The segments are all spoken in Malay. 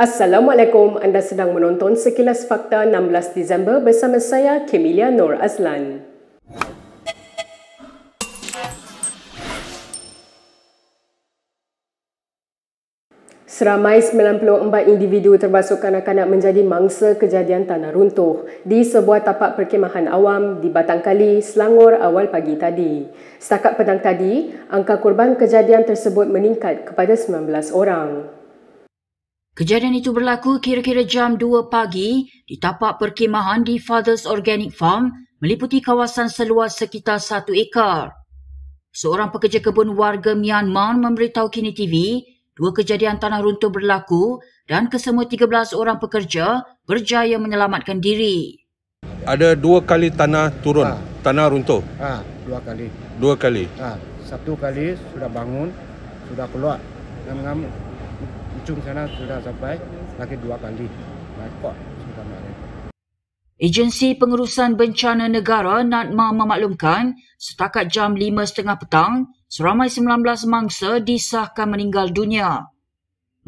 Assalamualaikum, anda sedang menonton Sekilas Fakta 16 Disember bersama saya, Kemilia Nur Azlan. Seramai 94 individu termasuk kanak-kanak menjadi mangsa kejadian tanah runtuh di sebuah tapak perkhemahan awam di Batang Kali, Selangor awal pagi tadi. Setakat petang tadi, angka korban kejadian tersebut meningkat kepada 19 orang. Kejadian itu berlaku kira-kira jam 2 pagi di tapak perkhemahan di Father's Organic Farm meliputi kawasan seluas sekitar 1 ekar. Seorang pekerja kebun warga Myanmar memberitahu Kini TV, dua kejadian tanah runtuh berlaku dan kesemua 13 orang pekerja berjaya menyelamatkan diri. Ada 2 kali tanah turun, tanah runtuh. 2 kali. 2 kali. Satu kali sudah bangun, sudah keluar. Ngam-ngam ujung sana sudah sampai, lagi 2 kali. Kok sudah naik. Agensi Pengurusan Bencana Negara NADMA memaklumkan setakat jam 5.30 petang, seramai 19 mangsa disahkan meninggal dunia.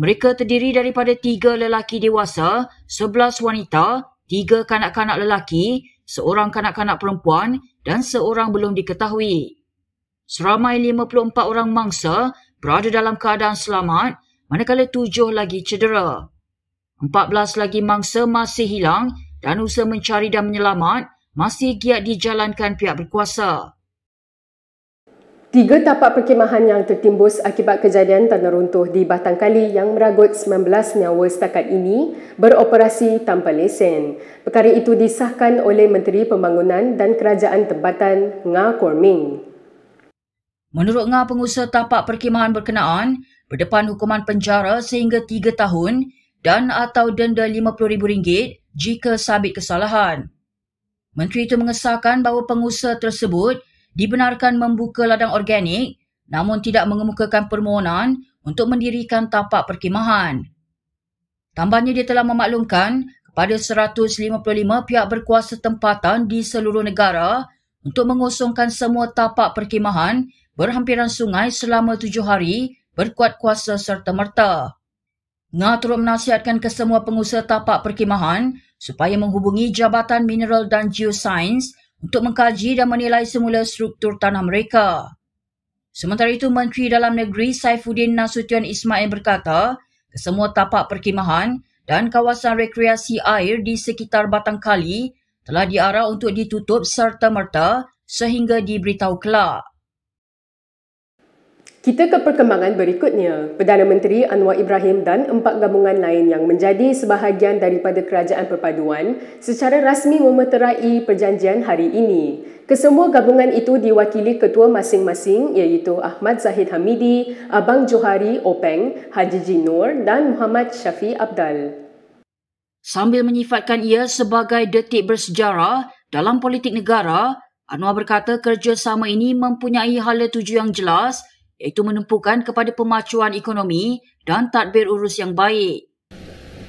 Mereka terdiri daripada 3 lelaki dewasa, 11 wanita, 3 kanak-kanak lelaki, seorang kanak-kanak perempuan dan seorang belum diketahui. Seramai 54 orang mangsa berada dalam keadaan selamat, manakala 7 lagi cedera. 14 lagi mangsa masih hilang dan usaha mencari dan menyelamat masih giat dijalankan pihak berkuasa. 3 tapak perkhemahan yang tertimbus akibat kejadian tanah runtuh di Batang Kali yang meragut 19 nyawa setakat ini beroperasi tanpa lesen. Perkara itu disahkan oleh Menteri Pembangunan dan Kerajaan Tempatan Nga Korming. Menurut Nga, pengusaha tapak perkhemahan berkenaan berdepan hukuman penjara sehingga 3 tahun dan atau denda RM50,000 jika sabit kesalahan. Menteri itu mengesahkan bahawa pengusaha tersebut dibenarkan membuka ladang organik namun tidak mengemukakan permohonan untuk mendirikan tapak perkhemahan. Tambahnya, dia telah memaklumkan kepada 155 pihak berkuasa tempatan di seluruh negara untuk mengosongkan semua tapak perkhemahan berhampiran sungai selama 7 hari berkuat kuasa serta-merta. Nga turut menasihatkan ke semua pengusaha tapak perkhemahan supaya menghubungi Jabatan Mineral dan Geosains untuk mengkaji dan menilai semula struktur tanah mereka. Sementara itu, Menteri Dalam Negeri Saifuddin Nasution Ismail berkata, kesemua tapak perkhemahan dan kawasan rekreasi air di sekitar Batang Kali telah diarah untuk ditutup serta-merta sehingga diberitahu kelak. Kita ke perkembangan berikutnya. Perdana Menteri Anwar Ibrahim dan 4 gabungan lain yang menjadi sebahagian daripada Kerajaan Perpaduan secara rasmi memeterai perjanjian hari ini. Kesemua gabungan itu diwakili ketua masing-masing iaitu Ahmad Zahid Hamidi, Abang Johari Openg, Haji Jinur dan Muhammad Syafi Abdal. Sambil menyifatkan ia sebagai detik bersejarah dalam politik negara, Anwar berkata kerjasama ini mempunyai hala tuju yang jelas iaitu menumpukan kepada pemacuan ekonomi dan tadbir urus yang baik.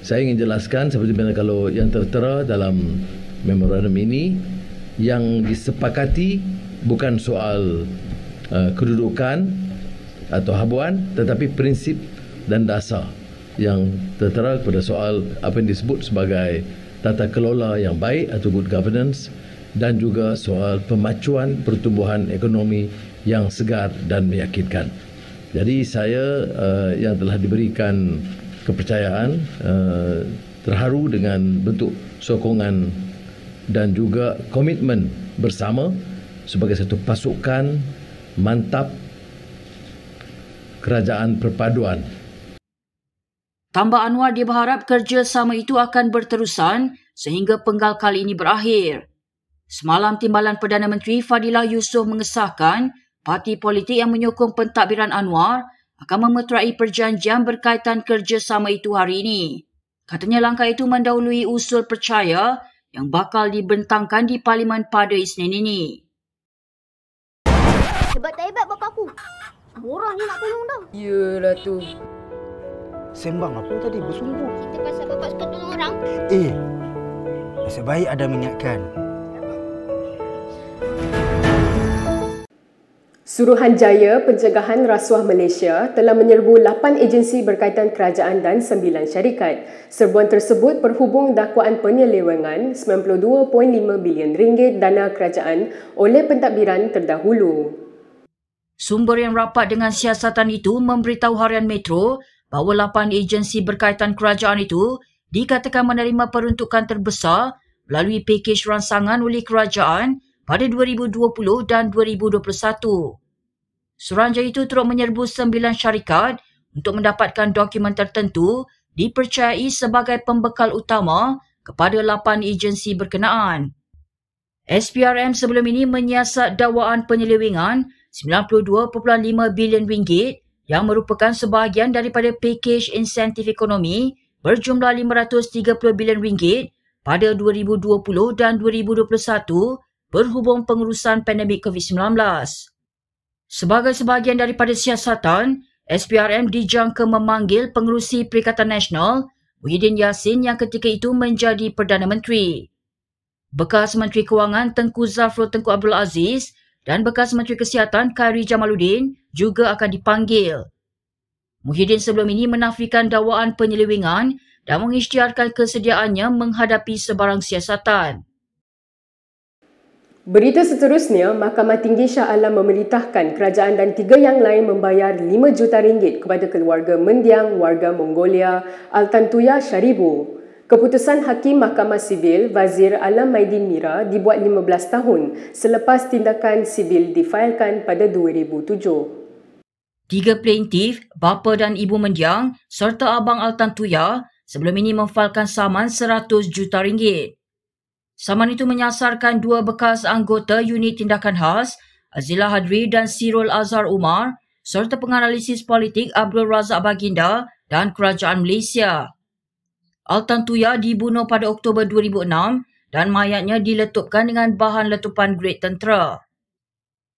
Saya ingin jelaskan seperti mana kalau yang tertera dalam memorandum ini, yang disepakati bukan soal kedudukan atau habuan, tetapi prinsip dan dasar yang tertera kepada soal apa yang disebut sebagai tata kelola yang baik atau good governance, dan juga soal pemacuan pertumbuhan ekonomi yang segar dan meyakinkan. Jadi saya yang telah diberikan kepercayaan terharu dengan bentuk sokongan dan juga komitmen bersama sebagai satu pasukan mantap kerajaan perpaduan. Tambah Anwar, dia berharap kerjasama itu akan berterusan sehingga penggal kali ini berakhir. Semalam, Timbalan Perdana Menteri Fadilah Yusof mengesahkan parti politik yang menyokong pentadbiran Anwar akan memeterai perjanjian berkaitan kerjasama itu hari ini. Katanya langkah itu mendahului usul percaya yang bakal dibentangkan di Parlimen pada Isnin ini. Hebat tak hebat bapa aku? Orang ni nak tolong dah. Yelah tu. Sembang apa tadi? Bersumbu. Kita pasal bapak suka tolong orang. Nasib baik ada mengingatkan. Suruhanjaya Pencegahan Rasuah Malaysia telah menyerbu 8 agensi berkaitan kerajaan dan 9 syarikat. Serbuan tersebut berhubung dakwaan penyelewengan RM92.5 bilion dana kerajaan oleh pentadbiran terdahulu. Sumber yang rapat dengan siasatan itu memberitahu Harian Metro bahawa 8 agensi berkaitan kerajaan itu dikatakan menerima peruntukan terbesar melalui pakej rangsangan oleh kerajaan pada 2020 dan 2021. Suruhanjaya itu turut menyerbu 9 syarikat untuk mendapatkan dokumen tertentu dipercayai sebagai pembekal utama kepada 8 agensi berkenaan. SPRM sebelum ini menyiasat dakwaan penyelewengan RM92.5 bilion yang merupakan sebahagian daripada pakej insentif ekonomi berjumlah RM530 bilion pada 2020 dan 2021 berhubung pengurusan pandemik COVID-19. Sebagai sebahagian daripada siasatan, SPRM dijangka memanggil pengerusi Perikatan Nasional Muhyiddin Yassin yang ketika itu menjadi Perdana Menteri. Bekas Menteri Kewangan Tengku Zafrul Tengku Abdul Aziz dan bekas Menteri Kesihatan Khairi Jamaluddin juga akan dipanggil. Muhyiddin sebelum ini menafikan dakwaan penyelewengan dan mengisytiharkan kesediaannya menghadapi sebarang siasatan. Berita seterusnya, Mahkamah Tinggi Shah Alam memerintahkan kerajaan dan 3 yang lain membayar RM5 juta kepada keluarga mendiang warga Mongolia Altantuya Sharibu. Keputusan Hakim Mahkamah Sivil Wazir Alam Maidin Mira dibuat 15 tahun selepas tindakan sivil difailkan pada 2007. 3 plaintif, bapa dan ibu mendiang serta abang Altantuya sebelum ini memfailkan saman RM100 juta. Saman itu menyasarkan 2 bekas anggota unit tindakan khas, Azila Hadri dan Sirul Azhar Umar, serta penganalisis politik Abdul Razak Baginda dan Kerajaan Malaysia. Altantuya dibunuh pada Oktober 2006 dan mayatnya diletupkan dengan bahan letupan grade tentera.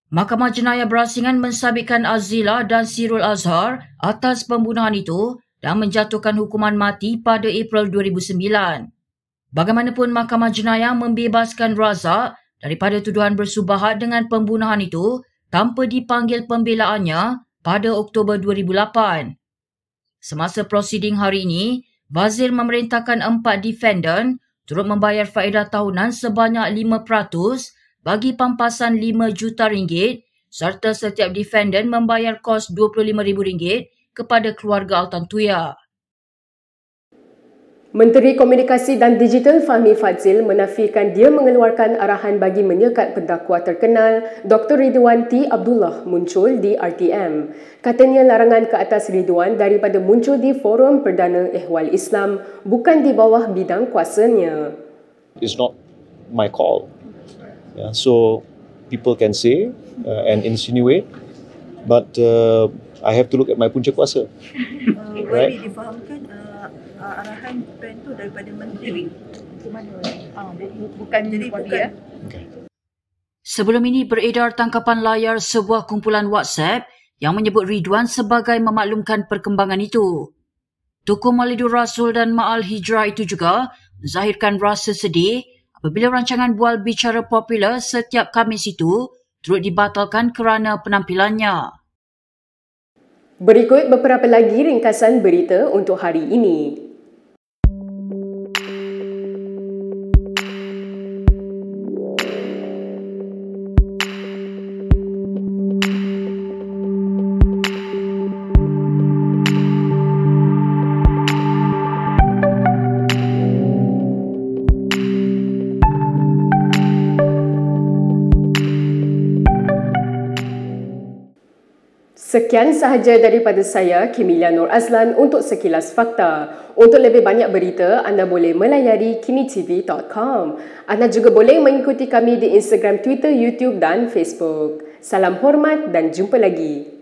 Mahkamah Jenayah Berasingan mensabitkan Azila dan Sirul Azhar atas pembunuhan itu dan menjatuhkan hukuman mati pada April 2009. Bagaimanapun, Mahkamah Jenayah membebaskan Razak daripada tuduhan bersubahat dengan pembunuhan itu tanpa dipanggil pembelaannya pada Oktober 2008. Semasa prosiding hari ini, Wazir memerintahkan 4 defendant turut membayar faedah tahunan sebanyak 5% bagi pampasan RM5 juta serta setiap defendant membayar kos RM25,000 kepada keluarga Altantuya. Menteri Komunikasi dan Digital Fahmi Fadzil menafikan dia mengeluarkan arahan bagi menyekat pendakwa terkenal Dr. Ridwan T. Abdullah muncul di RTM. Katanya larangan ke atas Ridwan daripada muncul di Forum Perdana Ehwal Islam bukan di bawah bidang kuasanya. It's not my call. Yeah, so people can say and insinuate, but I have to look at my punca kuasa. Right? Difahamkan arahan pen tu daripada menteri. Bukan jadi bukan. Sebelum ini beredar tangkapan layar sebuah kumpulan WhatsApp yang menyebut Ridwan sebagai memaklumkan perkembangan itu. Tokoh Maulidur Rasul dan Ma'al Hijrah itu juga menzahirkan rasa sedih apabila rancangan bual bicara popular setiap Khamis itu turut dibatalkan kerana penampilannya. Berikut beberapa lagi ringkasan berita untuk hari ini. Sekian sahaja daripada saya, Kimilia Nur Azlan untuk Sekilas Fakta. Untuk lebih banyak berita, anda boleh melayari kimitv.com. Anda juga boleh mengikuti kami di Instagram, Twitter, YouTube dan Facebook. Salam hormat dan jumpa lagi.